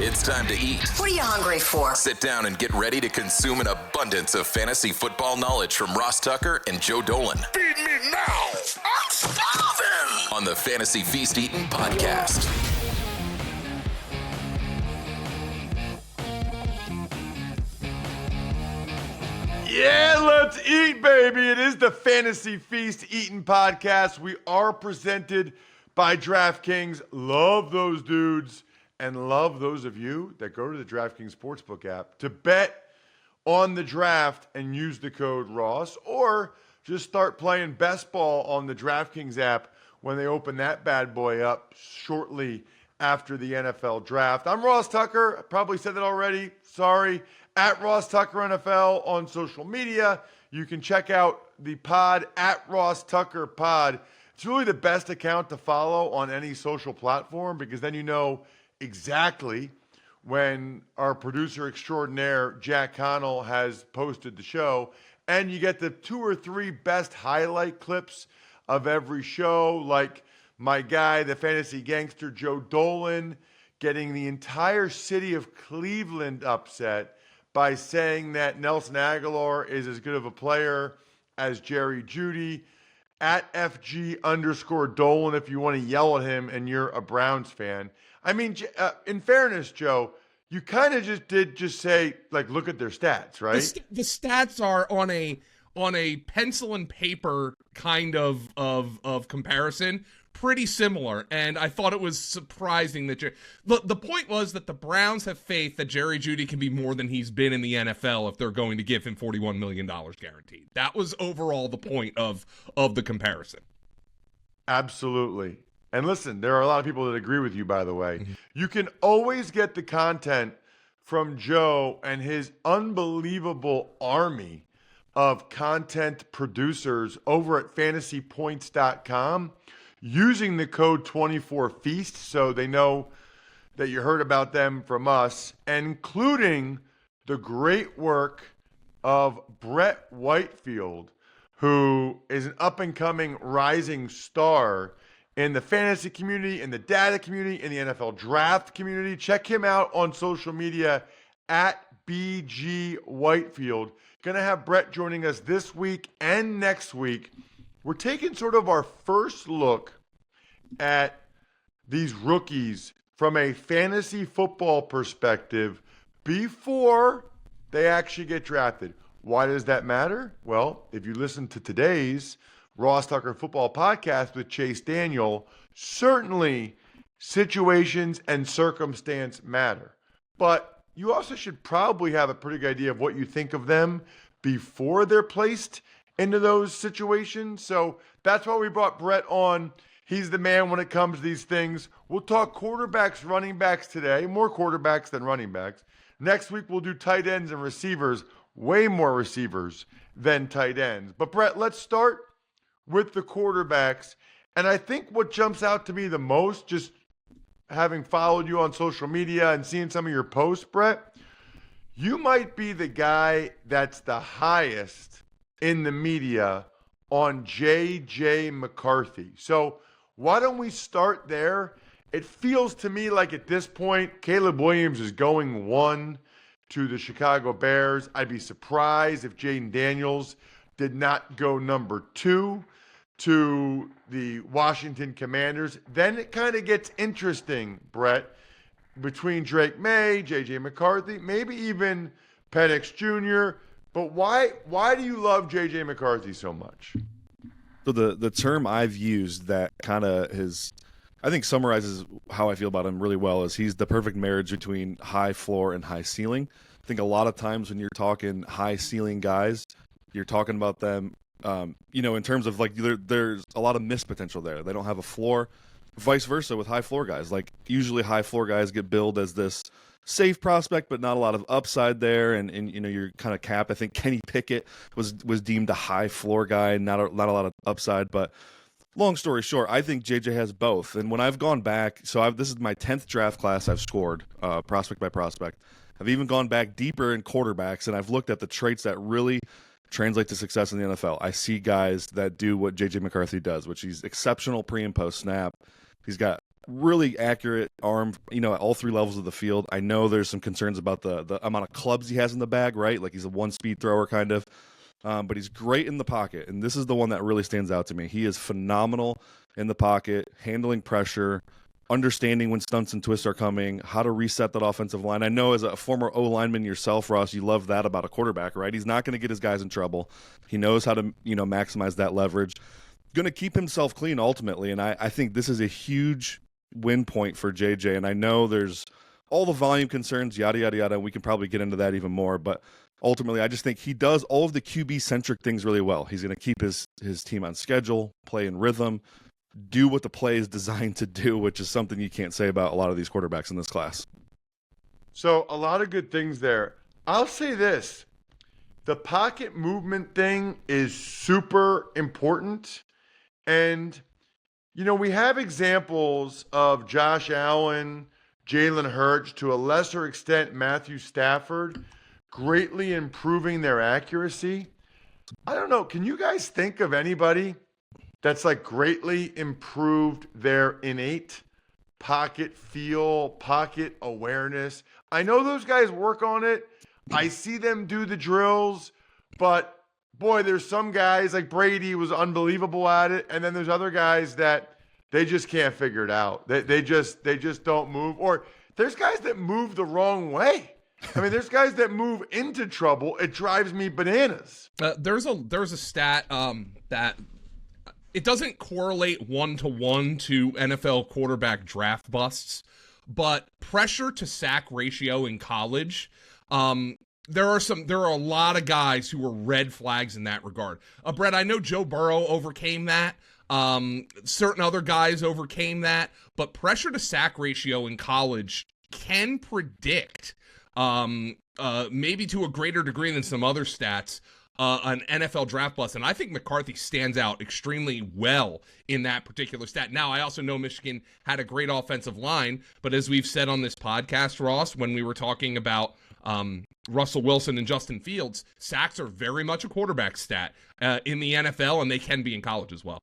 It's time to eat. What are you hungry for? Sit down and get ready to consume an abundance of fantasy football knowledge from Ross Tucker and Joe Dolan. Feed me now. I'm starving. On the Fantasy Feast Eating Podcast. Yeah, let's eat, baby. It is the Fantasy Feast Eating Podcast. We are presented by DraftKings. Love those dudes and love those of you that go to the DraftKings Sportsbook app to bet on the draft and use the code Ross, or just start playing best ball on the DraftKings app when they open that bad boy up shortly after the NFL draft. I'm Ross Tucker. I probably said that already. Sorry. At Ross Tucker NFL on social media. You can check out the pod at Ross Tucker Pod. It's really the best account to follow on any social platform because then you know exactly when our producer extraordinaire, Jack Connell, has posted the show. And you get the 2 or 3 best highlight clips of every show, like my guy, the fantasy gangster, Joe Dolan, getting the entire city of Cleveland upset by saying that Nelson Aguilar is as good of a player as Jerry Jeudy. At FG_Dolan if you want to yell at him and you're a Browns fan. I mean, in fairness, Joe, you kind of just say, like, look at their stats, right? The stats are on a pencil and paper kind of comparison, pretty similar. And I thought it was surprising that the point was that the Browns have faith that Jerry Jeudy can be more than he's been in the NFL if they're going to give him $41 million guaranteed. That was overall the point of the comparison. Absolutely. And listen, there are a lot of people that agree with you, by the way. Mm-hmm. You can always get the content from Joe and his unbelievable army of content producers over at fantasypoints.com using the code 24feast so they know that you heard about them from us, including the great work of Brett Whitefield, who is an up-and-coming rising star in the fantasy community, in the data community, in the NFL draft community. Check him out on social media at BG Whitefield. Going to have Brett joining us this week and next week. We're taking sort of our first look at these rookies from a fantasy football perspective before they actually get drafted. Why does that matter? Well, if you listen to today's Ross Tucker Football Podcast with Chase Daniel, certainly situations and circumstance matter. But you also should probably have a pretty good idea of what you think of them before they're placed into those situations. So that's why we brought Brett on. He's the man when it comes to these things. We'll talk quarterbacks, running backs today, more quarterbacks than running backs. Next week, we'll do tight ends and receivers, way more receivers than tight ends. But Brett, let's start with the quarterbacks. And I think what jumps out to me the most, just having followed you on social media and seeing some of your posts, Brett, you might be the guy that's the highest in the media on J.J. McCarthy. So why don't we start there? It feels to me like at this point, Caleb Williams is going 1 to the Chicago Bears. I'd be surprised if Jaden Daniels did not go number 2 to the Washington Commanders. Then it kind of gets interesting, Brett, between Drake Maye, J.J. McCarthy, maybe even Penix Jr. But why do you love J.J. McCarthy so much? So the term I've used that kind of I think summarizes how I feel about him really well is he's the perfect marriage between high floor and high ceiling. I think a lot of times when you're talking high ceiling guys, you're talking about them, in terms of like there's a lot of missed potential there. They don't have a floor. Vice versa with high floor guys. Like usually high floor guys get billed as this safe prospect, but not a lot of upside there. And you're kind of capped. I think Kenny Pickett was deemed a high floor guy, not a lot of upside. But long story short, I think JJ has both. And when I've gone back, this is my 10th draft class I've scored, prospect by prospect. I've even gone back deeper in quarterbacks, and I've looked at the traits that really translate to success in the NFL. I see guys that do what J.J. McCarthy does, which he's exceptional pre and post snap. He's got really accurate arm, at all three levels of the field. I know there's some concerns about the amount of clubs he has in the bag, right? Like he's a one-speed thrower kind of. But he's great in the pocket, and this is the one that really stands out to me. He is phenomenal in the pocket, handling pressure, understanding when stunts and twists are coming, how to reset that offensive line. I know as a former O-lineman yourself, Ross, you love that about a quarterback, right? He's not going to get his guys in trouble. He knows how to, maximize that leverage. Going to keep himself clean ultimately, and I think this is a huge win point for JJ. And I know there's all the volume concerns, yada, yada, yada. We can probably get into that even more, but ultimately, I just think he does all of the QB-centric things really well. He's going to keep his team on schedule, play in rhythm, do what the play is designed to do, which is something you can't say about a lot of these quarterbacks in this class. So a lot of good things there. I'll say this. The pocket movement thing is super important. And, we have examples of Josh Allen, Jalen Hurts, to a lesser extent Matthew Stafford, greatly improving their accuracy. I don't know. Can you guys think of anybody that's like greatly improved their innate pocket feel, pocket awareness? I know those guys work on it. I see them do the drills, but boy, there's some guys like Brady was unbelievable at it. And then there's other guys that they just can't figure it out. They just don't move. Or there's guys that move the wrong way. I mean, there's guys that move into trouble. It drives me bananas. There's a stat that it doesn't correlate 1-to-1 to NFL quarterback draft busts, but pressure to sack ratio in college. There are a lot of guys who were red flags in that regard. Brett, I know Joe Burrow overcame that. Certain other guys overcame that, but pressure to sack ratio in college can predict, maybe to a greater degree than some other stats, an NFL draft bust. And I think McCarthy stands out extremely well in that particular stat. Now, I also know Michigan had a great offensive line, but as we've said on this podcast, Ross, when we were talking about Russell Wilson and Justin Fields, sacks are very much a quarterback stat in the NFL, and they can be in college as well.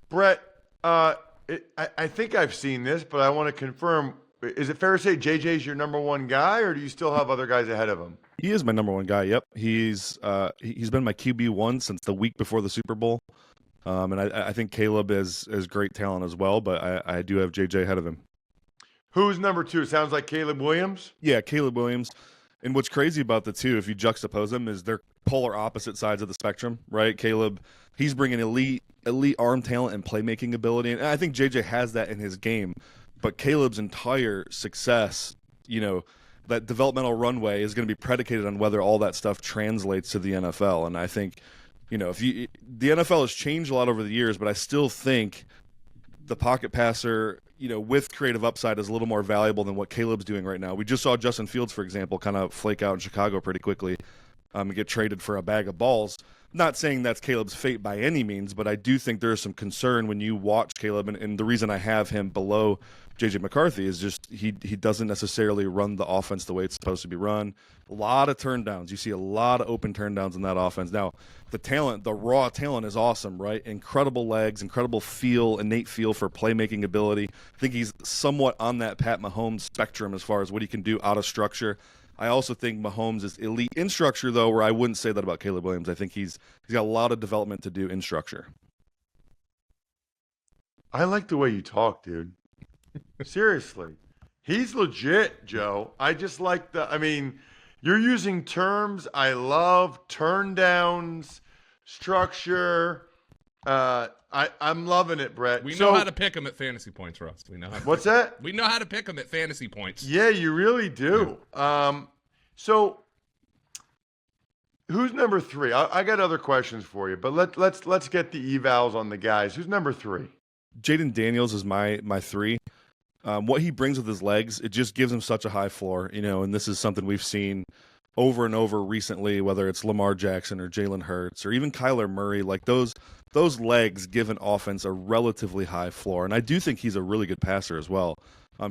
Brett, I think I've seen this, but I want to confirm. Is it fair to say JJ's your number one guy, or do you still have other guys ahead of him? He is my number one guy. Yep, he's been my QB1 since the week before the Super Bowl, and I think Caleb is great talent as well. But I do have JJ ahead of him. Who's number two? Sounds like Caleb Williams. Yeah, Caleb Williams. And what's crazy about the two, if you juxtapose them, is they're polar opposite sides of the spectrum, right? Caleb, he's bringing elite arm talent and playmaking ability, and I think JJ has that in his game. But Caleb's entire success, that developmental runway is going to be predicated on whether all that stuff translates to the NFL. And I think, the NFL has changed a lot over the years, but I still think the pocket passer, with creative upside is a little more valuable than what Caleb's doing right now. We just saw Justin Fields, for example, kind of flake out in Chicago pretty quickly and get traded for a bag of balls. Not saying that's Caleb's fate by any means, but I do think there is some concern when you watch Caleb, and the reason I have him below J.J. McCarthy is just he doesn't necessarily run the offense the way it's supposed to be run. A lot of turndowns. You see a lot of open turndowns in that offense. Now, the raw talent is awesome, right? Incredible legs, incredible innate feel for playmaking ability. I think he's somewhat on that Pat Mahomes spectrum as far as what he can do out of structure. I also think Mahomes is elite in structure, though, where I wouldn't say that about Caleb Williams. I think he's got a lot of development to do in structure. I like the way you talk, dude. Seriously. He's legit, Joe. I just like you're using terms I love, turn downs, structure. I'm loving it, Brett. We know how to pick them at fantasy points, Russ. We know how. What's that? We know how to pick them at fantasy points. Yeah, you really do. Yeah. So who's number three? I got other questions for you, but let's get the evals on the guys. Who's number three? Jaden Daniels is my three. What he brings with his legs, it just gives him such a high floor, and this is something we've seen over and over recently, whether it's Lamar Jackson or Jalen Hurts or even Kyler Murray. Like those legs give an offense a relatively high floor, and I do think he's a really good passer as well.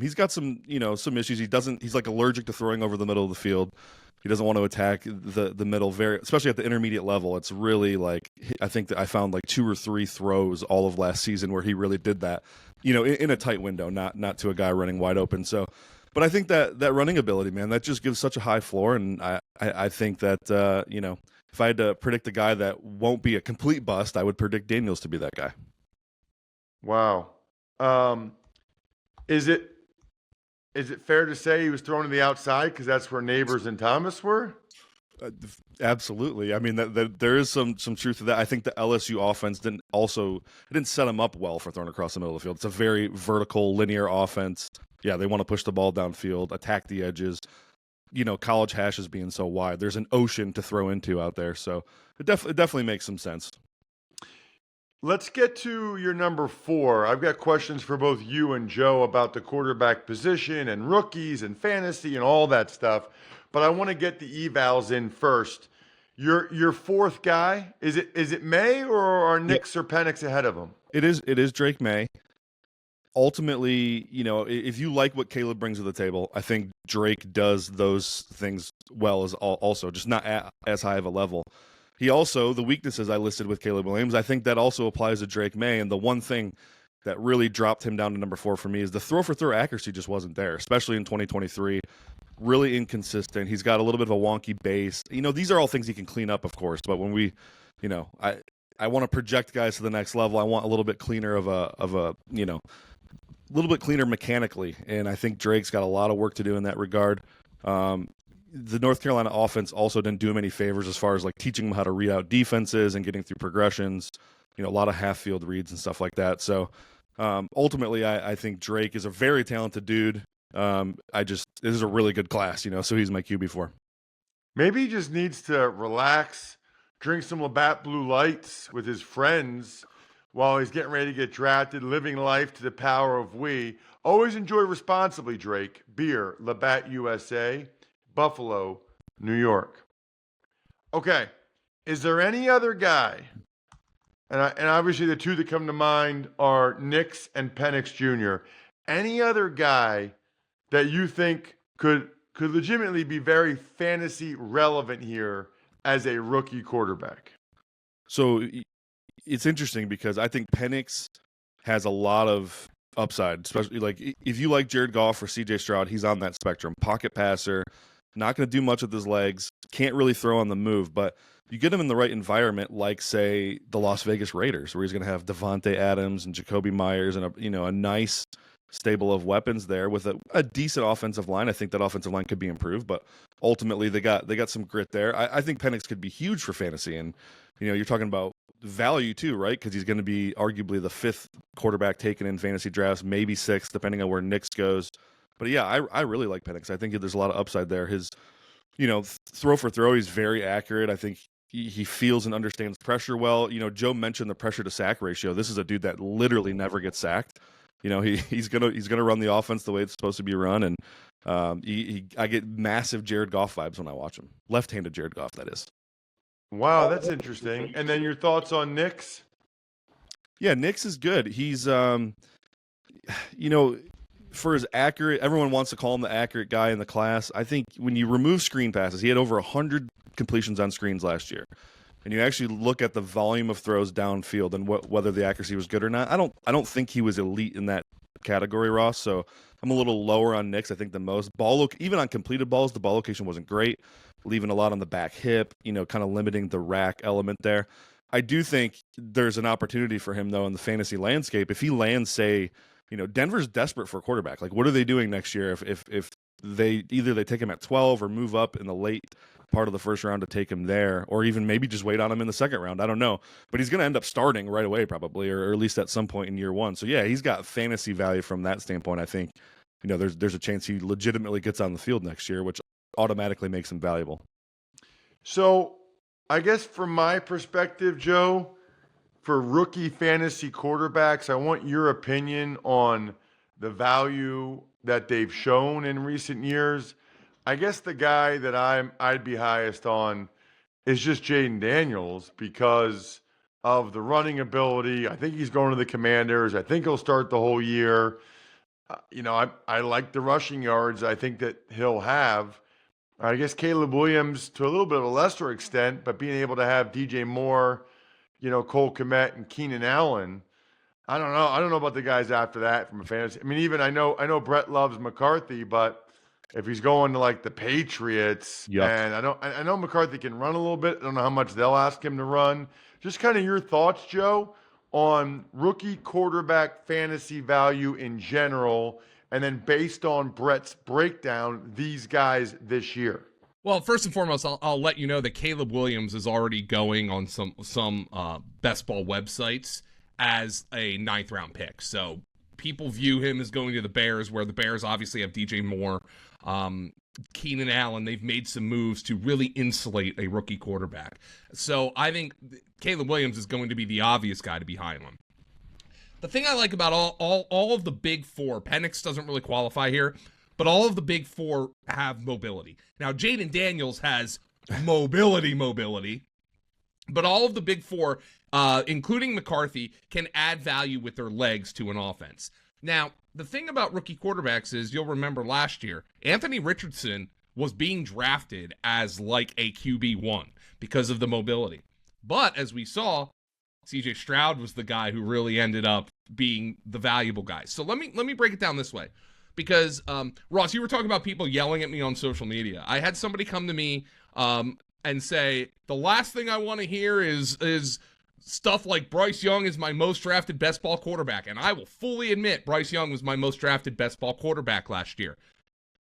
He's got some some issues. He's like allergic to throwing over the middle of the field. He doesn't want to attack the middle, especially at the intermediate level. It's really like, I think that I found like 2 or 3 throws all of last season where he really did that, in a tight window, not to a guy running wide open. So, but I think that running ability, man, that just gives such a high floor. And I think that, if I had to predict a guy that won't be a complete bust, I would predict Daniels to be that guy. Wow. Is it fair to say he was thrown to the outside because that's where Neighbors and Thomas were? Absolutely. I mean, that there is some truth to that. I think the LSU offense didn't set him up well for throwing across the middle of the field. It's a very vertical, linear offense. Yeah, they want to push the ball downfield, attack the edges. College hashes being so wide, there's an ocean to throw into out there. So it definitely makes some sense. Let's get to your number 4. I've got questions for both you and Joe about the quarterback position and rookies and fantasy and all that stuff. But I want to get the evals in first. Your 4th guy, is it Maye, or are Nix or Penix ahead of him? It is Drake Maye. Ultimately, if you like what Caleb brings to the table, I think Drake does those things well, as also just not at as high of a level. He also, the weaknesses I listed with Caleb Williams, I think that also applies to Drake Maye. And the one thing that really dropped him down to number 4 for me is the throw-for-throw accuracy just wasn't there, especially in 2023. Really inconsistent. He's got a little bit of a wonky base. These are all things he can clean up, of course. But when we, I want to project guys to the next level. I want a little bit cleaner of a little bit cleaner mechanically. And I think Drake's got a lot of work to do in that regard. The North Carolina offense also didn't do him any favors as far as like teaching him how to read out defenses and getting through progressions, a lot of half field reads and stuff like that. So ultimately, I think Drake is a very talented dude. This is a really good class, so he's my QB4. Maybe he just needs to relax, drink some Labatt Blue Lights with his friends while he's getting ready to get drafted, living life to the power of we. Always enjoy responsibly, Drake. Beer, Labatt USA, Buffalo, New York. Okay, is there any other guy, and obviously the 2 that come to mind are Nix and Penix Jr., any other guy that you think could legitimately be very fantasy relevant here as a rookie quarterback? So it's interesting because I think Penix has a lot of upside, especially like if you like Jared Goff or CJ Stroud, he's on that spectrum. Pocket passer, not going to do much with his legs, can't really throw on the move, but you get him in the right environment, like say the Las Vegas Raiders, where he's going to have Devontae Adams and Jacoby Myers and a nice stable of weapons there with a decent offensive line. I think that offensive line could be improved, but ultimately they got some grit there. I think Penix could be huge for fantasy, and you're talking about value too, right? Because he's going to be arguably the 5th quarterback taken in fantasy drafts, maybe 6th, depending on where Nix goes. But yeah, I really like Penix. I think there's a lot of upside there. His, throw for throw, he's very accurate. I think he feels and understands pressure well. Joe mentioned the pressure to sack ratio. This is a dude that literally never gets sacked. He's gonna run the offense the way it's supposed to be run, and I get massive Jared Goff vibes when I watch him. Left-handed Jared Goff, that is. Wow, that's interesting. And then your thoughts on Nix? Yeah, Nix is good. He's for his accurate, everyone wants to call him the accurate guy in the class. I think when you remove screen passes, he had over 100 completions on screens last year. And you actually look at the volume of throws downfield and whether the accuracy was good or not. I don't think he was elite in that category, Ross. So I'm a little lower on Nix, I think, than most. Even on completed balls, the ball location wasn't great, leaving a lot on the back hip, kind of limiting the rack element there. I do think there's an opportunity for him, though, in the fantasy landscape. If he lands, say, Denver's desperate for a quarterback. Like, what are they doing next year if they take him at 12 or move up in the late part of the first round to take him there, or even maybe just wait on him in the second round? I don't know. But he's going to end up starting right away probably, or at least at some point in year 1. So, yeah, he's got fantasy value from that standpoint. I think, there's a chance he legitimately gets on the field next year, which automatically makes him valuable. So, I guess from my perspective, Joe, for rookie fantasy quarterbacks, I want your opinion on the value that they've shown in recent years. I guess the guy that I'd be highest on is just Jaden Daniels because of the running ability. I think he's going to the Commanders. I think he'll start the whole year. I like the rushing yards I think that he'll have. I guess Caleb Williams to a little bit of a lesser extent, but being able to have DJ Moore, Cole Kmet and Keenan Allen. I don't know. I don't know about the guys after that from a fantasy. I mean, even I know Brett loves McCarthy, but if he's going to like the Patriots, Yuck. and I know McCarthy can run a little bit. I don't know how much they'll ask him to run. Just kind of your thoughts, Joe, on rookie quarterback fantasy value in general, and then based on Brett's breakdown, these guys this year. Well, first and foremost, I'll let you know that Caleb Williams is already going on some best ball websites as a 9th round pick. So people view him as going to the Bears, where the Bears obviously have DJ Moore, Keenan Allen. They've made some moves to really insulate a rookie quarterback. So I think Caleb Williams is going to be the obvious guy to be high on. The thing I like about all of the big four, Penix doesn't really qualify here, but all of the big four have mobility. Now, Jaden Daniels has mobility, but all of the big four, including McCarthy, can add value with their legs to an offense. Now, the thing about rookie quarterbacks is, you'll remember last year, Anthony Richardson was being drafted as like a QB1 because of the mobility. But as we saw, CJ Stroud was the guy who really ended up being the valuable guy. So let me break it down this way. Because, Ross, you were talking about people yelling at me on social media. I had somebody come to me and say, the last thing I want to hear is stuff like Bryce Young is my most drafted best ball quarterback. And I will fully admit Bryce Young was my most drafted best ball quarterback last year.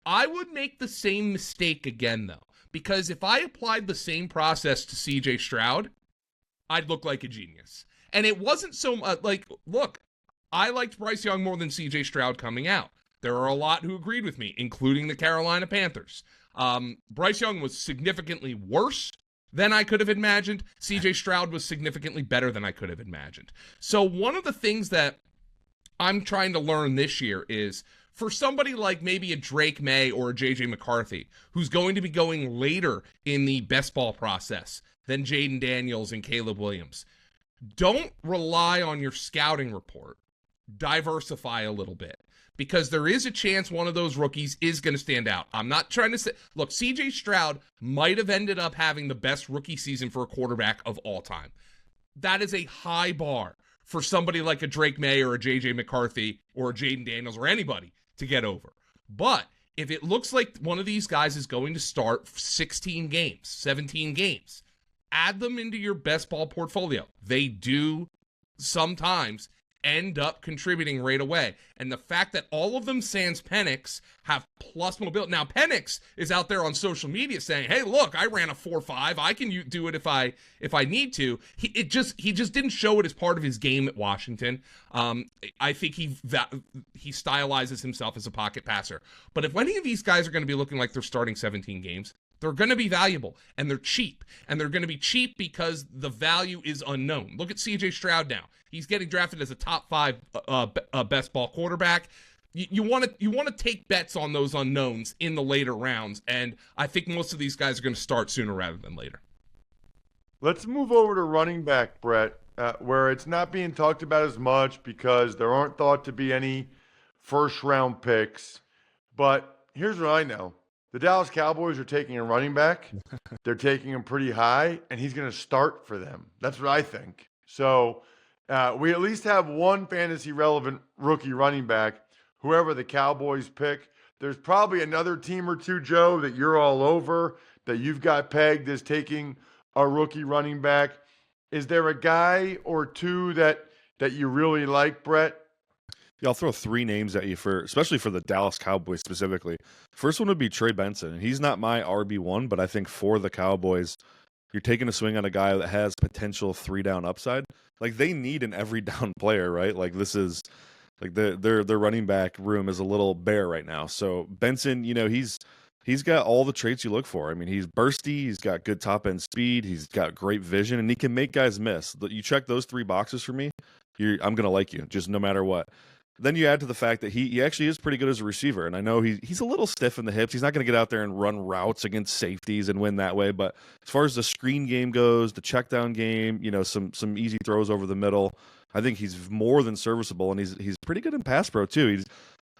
I would make the same mistake again, though. Because if I applied the same process to CJ Stroud, I'd look like a genius. And it wasn't so much look, I liked Bryce Young more than CJ Stroud coming out. There are a lot who agreed with me, including the Carolina Panthers. Bryce Young was significantly worse than I could have imagined. CJ Stroud was significantly better than I could have imagined. So one of the things that I'm trying to learn this year is, for somebody like maybe a Drake Maye or a JJ McCarthy, who's going to be going later in the best ball process than Jaden Daniels and Caleb Williams, don't rely on your scouting report. Diversify a little bit, because there is a chance one of those rookies is going to stand out. I'm not trying to say, look, CJ Stroud might have ended up having the best rookie season for a quarterback of all time. That is a high bar for somebody like a Drake Maye or a JJ McCarthy or a Jaden Daniels or anybody to get over. But if it looks like one of these guys is going to start 16 games, 17 games, add them into your best ball portfolio. They do sometimes end up contributing right away. And the fact that all of them, sans Penix, have plus mobility. Now, Penix is out there on social media saying, hey, look, I ran a 4.5. I can do it if I need to. He just didn't show it as part of his game at Washington. I think he stylizes himself as a pocket passer. But if any of these guys are going to be looking like they're starting 17 games, they're going to be valuable, and they're cheap. And they're going to be cheap because the value is unknown. Look at CJ Stroud now. He's getting drafted as a top 5 best ball quarterback. You want to take bets on those unknowns in the later rounds, and I think most of these guys are going to start sooner rather than later. Let's move over to running back, Brett, where it's not being talked about as much because there aren't thought to be any first-round picks. But here's what I know. The Dallas Cowboys are taking a running back. They're taking him pretty high, and he's going to start for them. That's what I think. So we at least have one fantasy-relevant rookie running back, whoever the Cowboys pick. There's probably another team or two, Joe, that you're all over, that you've got pegged as taking a rookie running back. Is there a guy or two that you really like, Brett? Yeah, I'll throw 3 names at you, especially for the Dallas Cowboys specifically. First one would be Trey Benson. He's not my RB1, but I think for the Cowboys, you're taking a swing on a guy that has potential 3-down upside. Like, they need an every down player, right? Like, this is like their running back room is a little bare right now. So Benson, he's got all the traits you look for. I mean, he's bursty, he's got good top end speed, he's got great vision, and he can make guys miss. You check those 3 boxes for me, I'm gonna like you, just no matter what. Then you add to the fact that he actually is pretty good as a receiver. And I know he's a little stiff in the hips. He's not going to get out there and run routes against safeties and win that way. But as far as the screen game goes, the check down game, some easy throws over the middle, I think he's more than serviceable. And he's pretty good in pass pro too.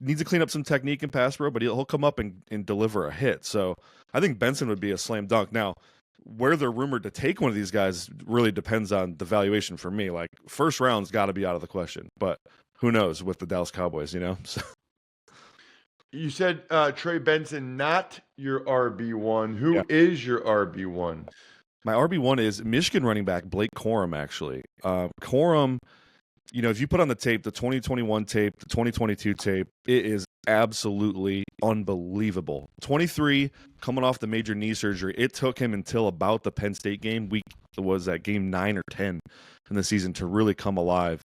needs to clean up some technique in pass pro, but he'll come up and deliver a hit. So I think Benson would be a slam dunk. Now, where they're rumored to take one of these guys really depends on the valuation for me. Like, first round's got to be out of the question, but who knows with the Dallas Cowboys, So. You said Trey Benson, not your RB1. Who is your RB1? My RB1 is Michigan running back Blake Corum, actually. Corum, if you put on the tape, the 2021 tape, the 2022 tape, it is absolutely unbelievable. 23, coming off the major knee surgery. It took him until about the Penn State game. Was that game 9 or 10 in the season to really come alive.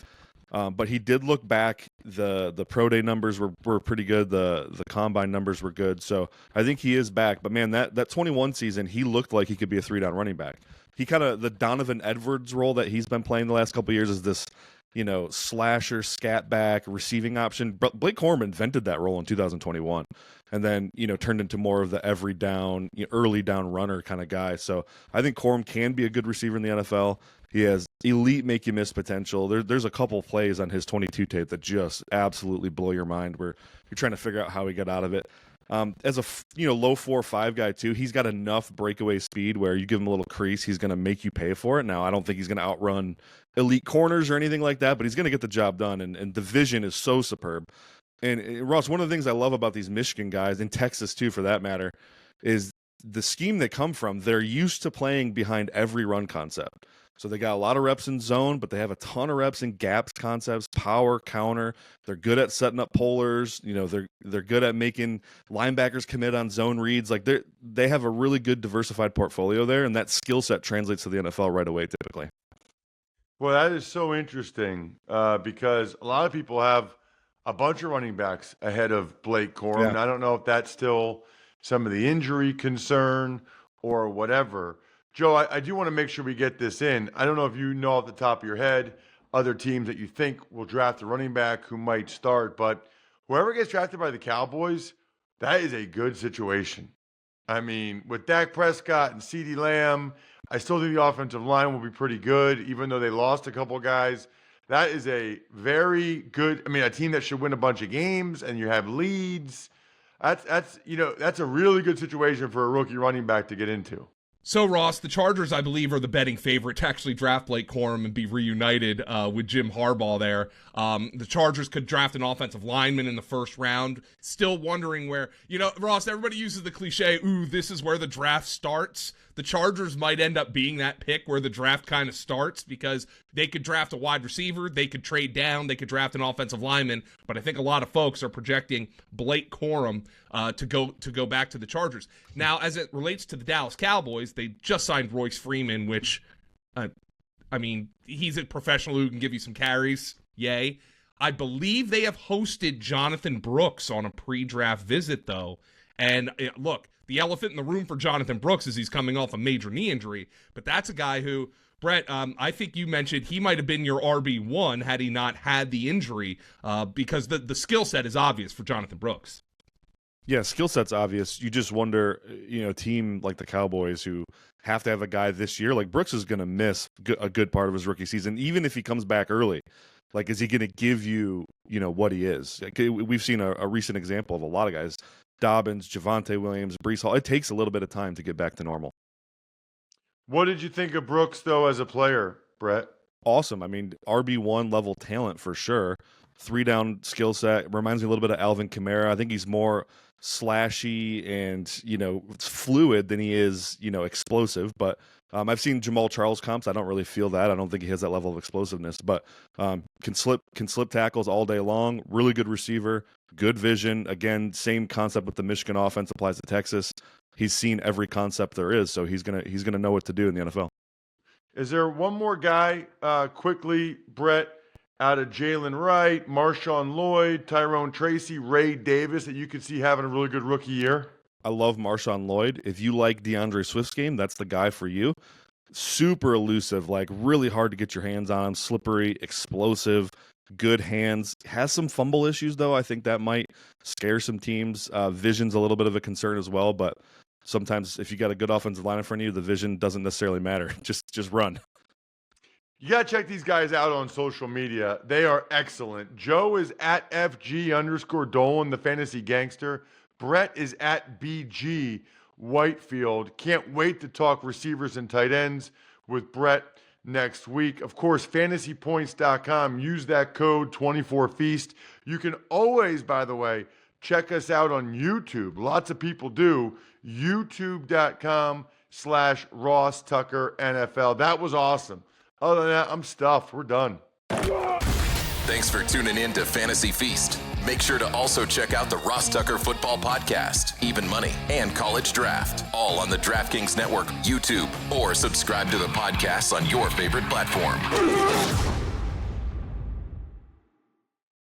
But he did look back. The pro day numbers were pretty good. The combine numbers were good. So I think he is back. But man, that 21 season, he looked like he could be a 3-down running back. He kind of, the Donovan Edwards role that he's been playing the last couple of years is this, slasher, scat back, receiving option. But Blake Corum invented that role in 2021 and then, turned into more of the every down, early down runner kind of guy. So I think Corum can be a good receiver in the NFL. He has elite make you miss potential. There's a couple plays on his 22 tape that just absolutely blow your mind where you're trying to figure out how he got out of it. As a low 4-5 guy too, he's got enough breakaway speed where you give him a little crease, he's going to make you pay for it. Now, I don't think he's going to outrun elite corners or anything like that, but he's going to get the job done. And the vision is so superb. And Ross, one of the things I love about these Michigan guys, in Texas too, for that matter, is the scheme they come from. They're used to playing behind every run concept. So they got a lot of reps in zone, but they have a ton of reps in gaps concepts, power, counter. They're good at setting up pullers. They're good at making linebackers commit on zone reads. Like they have a really good diversified portfolio there, and that skill set translates to the NFL right away typically. Well, that is so interesting because a lot of people have a bunch of running backs ahead of Blake Corum. Yeah. I don't know if that's still some of the injury concern or whatever. Joe, I do want to make sure we get this in. I don't know if you know off the top of your head other teams that you think will draft a running back who might start, but whoever gets drafted by the Cowboys, that is a good situation. I mean, with Dak Prescott and CeeDee Lamb, I still think the offensive line will be pretty good, even though they lost a couple guys. That is a very good, a team that should win a bunch of games, and you have leads. That's a really good situation for a rookie running back to get into. So, Ross, the Chargers, I believe, are the betting favorite to actually draft Blake Corum and be reunited with Jim Harbaugh there. The Chargers could draft an offensive lineman in the first round. Still wondering where, Ross, everybody uses the cliche, this is where the draft starts. The Chargers might end up being that pick where the draft kind of starts because they could draft a wide receiver, they could trade down, they could draft an offensive lineman, but I think a lot of folks are projecting Blake Corum to go back to the Chargers. Now, as it relates to the Dallas Cowboys, they just signed Royce Freeman, which, he's a professional who can give you some carries. Yay. I believe they have hosted Jonathan Brooks on a pre-draft visit, though. And look, the elephant in the room for Jonathan Brooks is he's coming off a major knee injury. But that's a guy who, Brett, I think you mentioned he might have been your RB1 had he not had the injury because the skill set is obvious for Jonathan Brooks. Yeah, skill set's obvious. You just wonder, a team like the Cowboys who have to have a guy this year, like Brooks is going to miss a good part of his rookie season, even if he comes back early. Like, is he going to give you, what he is? Like, we've seen a recent example of a lot of guys, Dobbins, Javonte Williams, Breece Hall. It takes a little bit of time to get back to normal. What did you think of Brooks, though, as a player, Brett? Awesome. RB1 level talent for sure. 3-down skill set. Reminds me a little bit of Alvin Kamara. I think he's more slashy and, fluid than he is, explosive. But I've seen Jamal Charles comps. I don't really feel that. I don't think he has that level of explosiveness, but can slip tackles all day long. Really good receiver, good vision. Again, same concept with the Michigan offense applies to Texas. He's seen every concept there is, so he's gonna know what to do in the NFL. Is there one more guy quickly, Brett, out of Jalen Wright, Marshawn Lloyd, Tyrone Tracy, Ray Davis that you could see having a really good rookie year? I love Marshawn Lloyd. If you like DeAndre Swift's game, that's the guy for you. Super elusive, like really hard to get your hands on him, slippery, explosive, good hands. Has some fumble issues, though. I think that might scare some teams. Vision's a little bit of a concern as well, but sometimes if you got a good offensive line in front of you, the vision doesn't necessarily matter. Just run. You got to check these guys out on social media. They are excellent. Joe is at FG_Dolan, the fantasy gangster. Brett is at BG Whitefield. Can't wait to talk receivers and tight ends with Brett next week. Of course, fantasypoints.com. Use that code 24Feast. You can always, by the way, check us out on YouTube. Lots of people do. YouTube.com/Ross Tucker NFL. That was awesome. Other than that, I'm stuffed. We're done. Thanks for tuning in to Fantasy Feast. Make sure to also check out the Ross Tucker Football Podcast, Even Money, and College Draft, all on the DraftKings Network, YouTube, or subscribe to the podcast on your favorite platform.